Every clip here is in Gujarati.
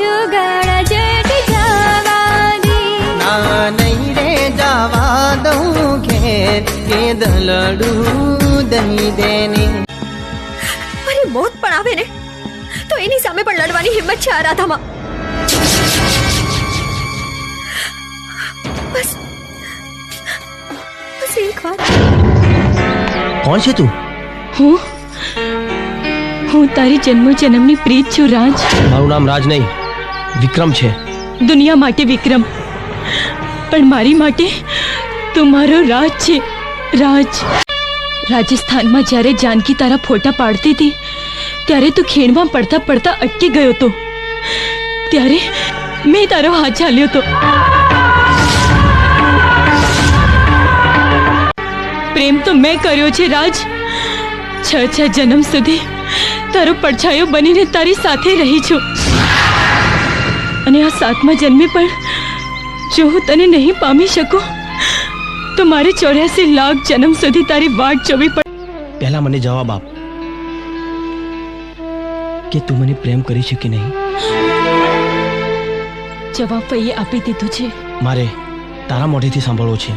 जुगाड़ जट जावा दे ना नहीं रे जावा दऊं घेर के દલડું દહીં દેને અરે મોત પણ આવે ને તો એની સામે પણ લડવાની હિંમત છે આ રાધામાં. બસ બસ એક વાર. કોણ છે તું? હું તારી જન્મ જન્મની પ્રીત છું રાજ. મારું નામ રાજ નહીં વિક્રમ છે. દુનિયા માટે વિક્રમ, પણ મારી માટે તું મારો રાજ છે. રાજ, રાજસ્થાનમાં જ્યારે જાનકી તારા ફોટા પાડતી હતી ત્યારે તું ખીણમાં પડતા પડતા અટકી ગયો હતો. ત્યારે મેં તારો હાથ ઝાલ્યો હતો. પ્રેમ તો મેં કર્યો છે રાજ. 6 જન્મ સુધી તારો પડછાયો બનીને તારી સાથે રહી છું. અને આ 7મા જન્મે પણ જો હું તને નહીં પામી શકું તો મારે 84 લાખ જન્મ સુધી તારી વાટ જોવી પડે. પહેલા મને જવાબ આપ કે તું મને પ્રેમ કરી છે કે નહીં? જવાબ ભાઈએ આપી દીધું છે. મારે તારા મોઢેથી સાંભળવો છે.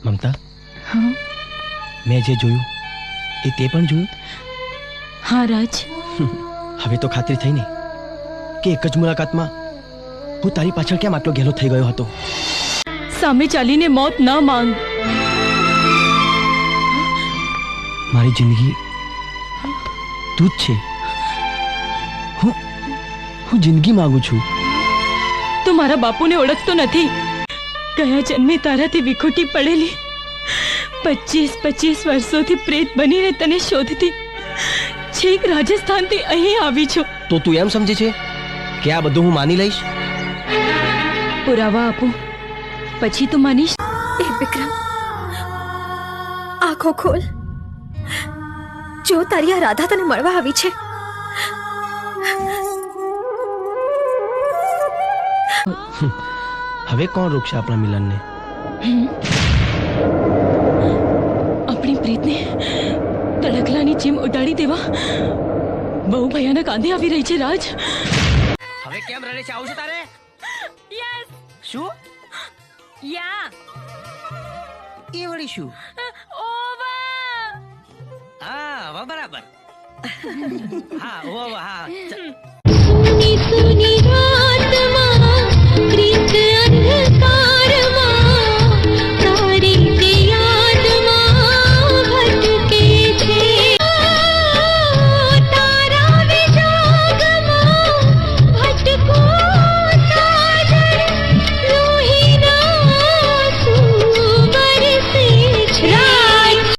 મમતા, હા મેં જે જોયું એ તે પણ જોયું? હા રાજ. હવે તો ખાતરી થઈ ને કે એક જ મુલાકાતમાં હું તારી પાછળ કેમ આટલો ગેલો થઈ ગયો હતો. સામે ચાલીને મોત ન માંગ. મારી જિંદગી તું જ છે. હું જિંદગી માંગુ છું. તું મારા બાપુને ઓળખતો નથી. ગયા જન્મે તારાથી વિખૂટી પડેલી 25 વર્ષોથી પ્રેત બનીને તને શોધતી છેક રાજસ્થાનથી અહીં આવી છું. તો તું એમ સમજે છે કે આ બધું હું માની લઈશ? પુરાવા આપું પછી તું માનીશ? એ વિક્રમ, આંખો ખોલ. જો તારી આ રાધા તને મળવા આવી છે. હવે કોણ રોકશે આપણા મિલનને? આપણી પ્રીતને તડકલાની જેમ ઉડાડી દેવા બહુ ભયાનક આંધી આવી રહી છે રાજ. હવે કેમ રડે છે? આવું છે તારે? યસ. શું? યા. એ વળી શું? ઓવા. હા, બરાબર. હા, હા.